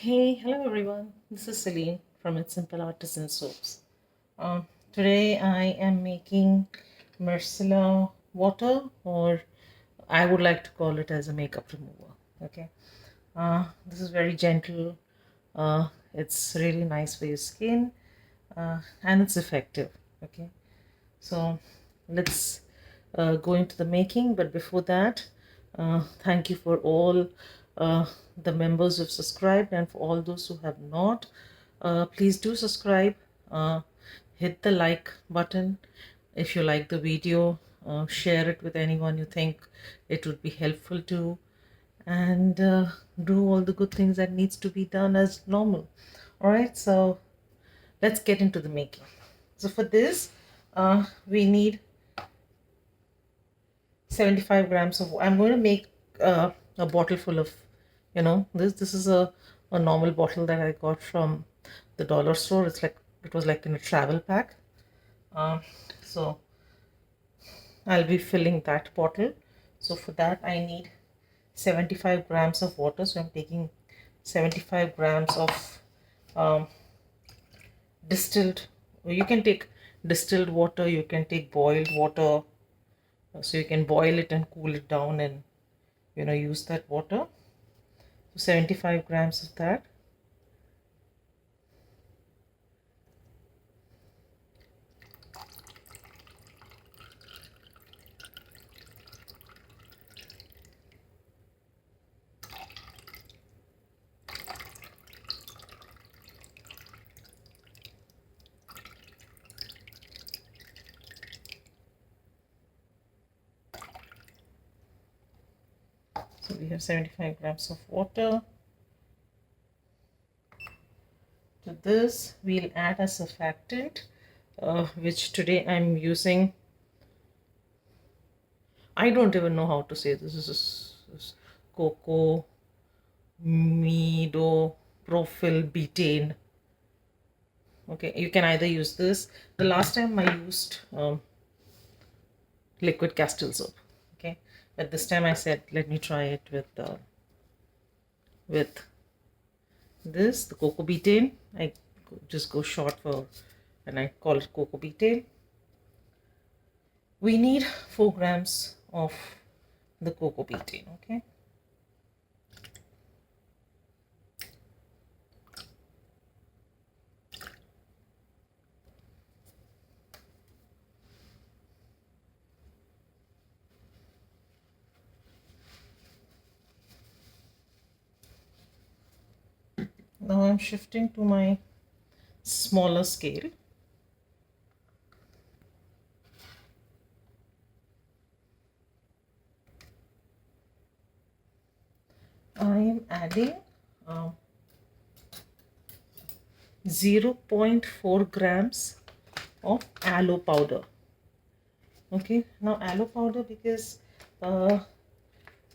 Hey, hello everyone. This is Celine from It's Simple Artisan Soaps. Today I am making Micellar water, or I would like to call it as a makeup remover. Okay, this is very gentle. It's really nice for your skin, and it's effective. Okay, so let's go into the making. But before that, thank you for all the members who've subscribed, and for all those who have not. Please do subscribe. Hit the like button if you like the video. Share it with anyone you think it would be helpful to, and do all the good things that needs to be done as normal. All right, so let's get into the making. So for this, we need 75 grams of. I'm going to make a bottle full of, this is a normal bottle that I got from the dollar store. It was like in a travel pack. So I'll be filling that bottle. So for that I need 75 grams of water. So I'm taking 75 grams of um, distilled. You can take distilled water, you can take boiled water. So you can boil it and cool it down and use that water. So 75 grams of that. So we have 75 grams of water. To this we'll add a surfactant, which today I'm using. I don't even know how to say this. This is cocoa medo profil betaine. Okay, you can either use this. The last time I used liquid castle soap. Okay, but this time I said let me try it with this, the cocoa betaine. I just go short for, and I call it cocoa betaine. We need 4 grams of the cocoa betaine. Okay, now I'm shifting to my smaller scale. I am adding 0.4 grams of aloe powder. Okay, now aloe powder, because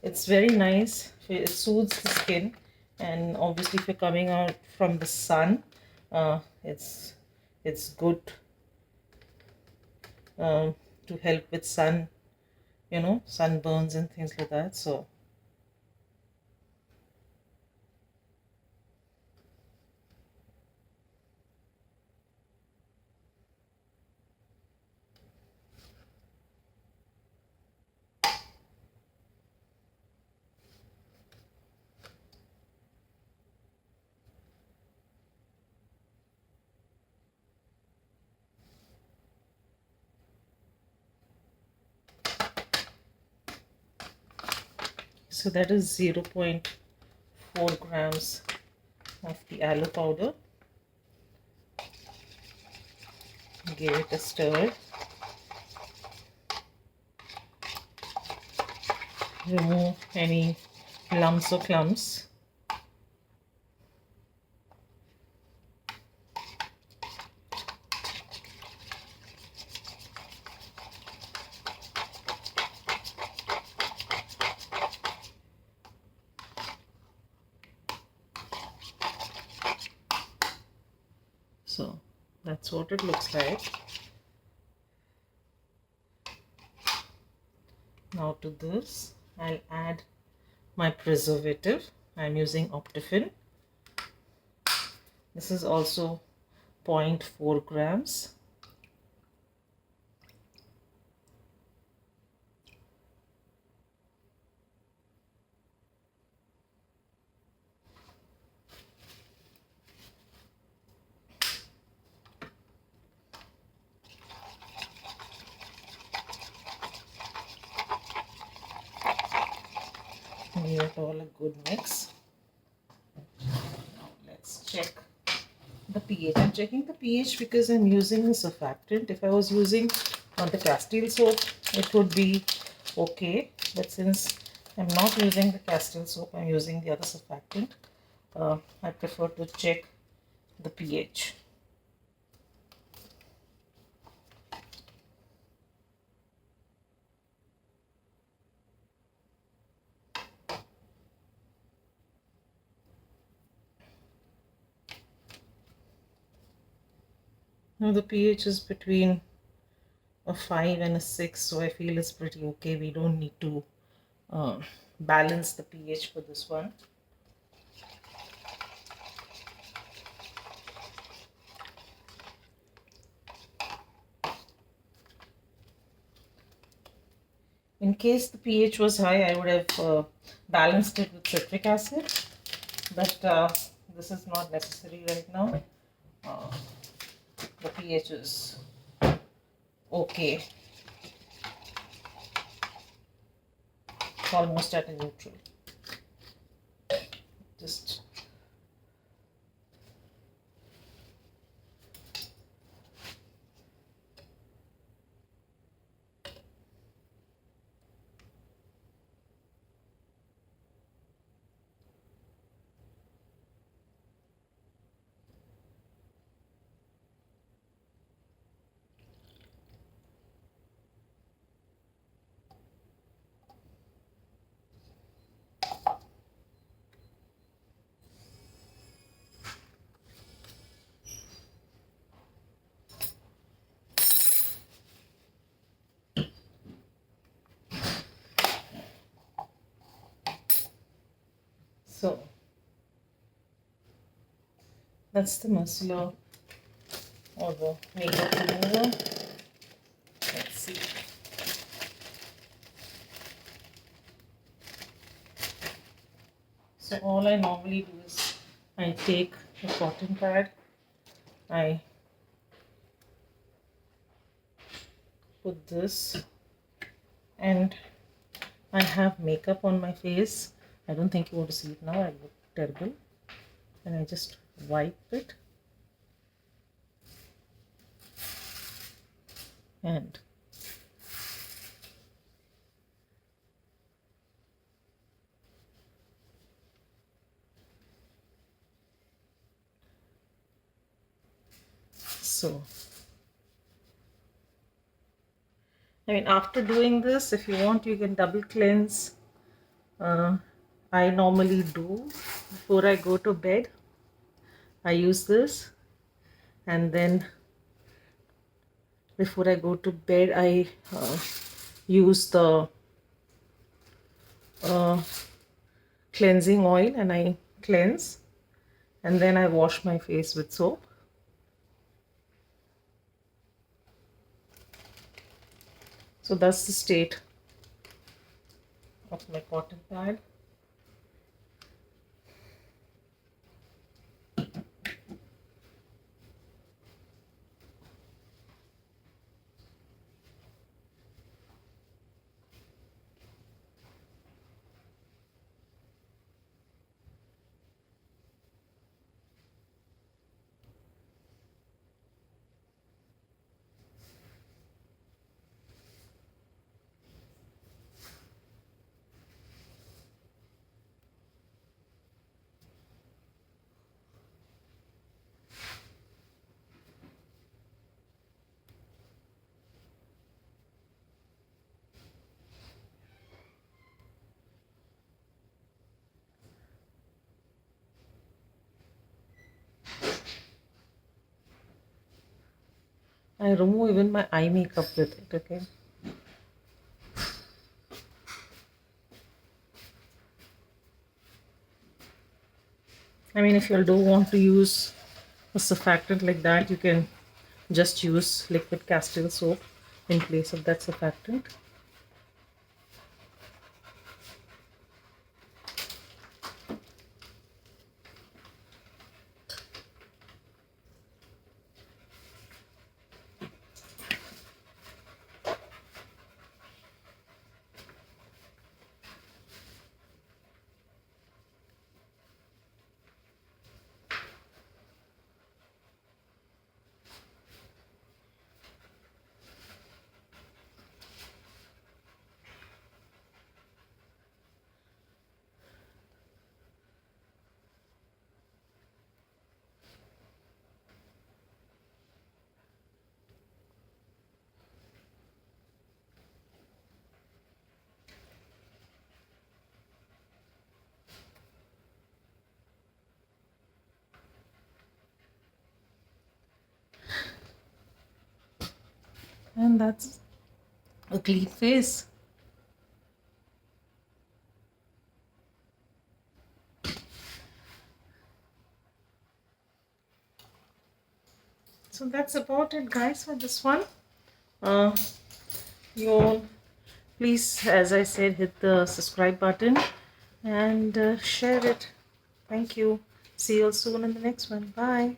it's very nice, it soothes the skin, and obviously if you're coming out from the sun, it's good to help with sunburns and things like that. So that is 0.4 grams of the aloe powder. Give it a stir. Remove any lumps or clumps. So that's what it looks like. Now to this I'll add my preservative. I'm using Optifin. This is also 0.4 grams. Give it all a good mix. Now let's check the pH. I'm checking the pH because I'm using a surfactant. If I was using the Castile soap, it would be okay. But since I'm not using the Castile soap, I'm using the other surfactant. I prefer to check the pH. Now the pH is between a 5 and a 6, so I feel it's pretty okay. We don't need to balance the pH for this one. In case the pH was high, I would have balanced it with citric acid, but this is not necessary right now. The pH is okay, almost at a neutral. Just so that's the micellar or the makeup remover. Let's see. So all I normally do is I take a cotton pad, I put this, and I have makeup on my face. I don't think you want to see it now, I look terrible. And I just wipe it and so I mean, after doing this, if you want, you can double cleanse. I normally do before I go to bed. I use this, and then before I go to bed, I use the cleansing oil and I cleanse, and then I wash my face with soap. So that's the state of my cotton pad. I remove even my eye makeup with it, okay? I mean, if you do want to use a surfactant like that, you can just use liquid castile soap in place of that surfactant. And that's a clean face. So that's about it, guys, for this one. uh, you all, please, as I said, hit the subscribe button and share it. Thank you. See you all soon in the next one. Bye.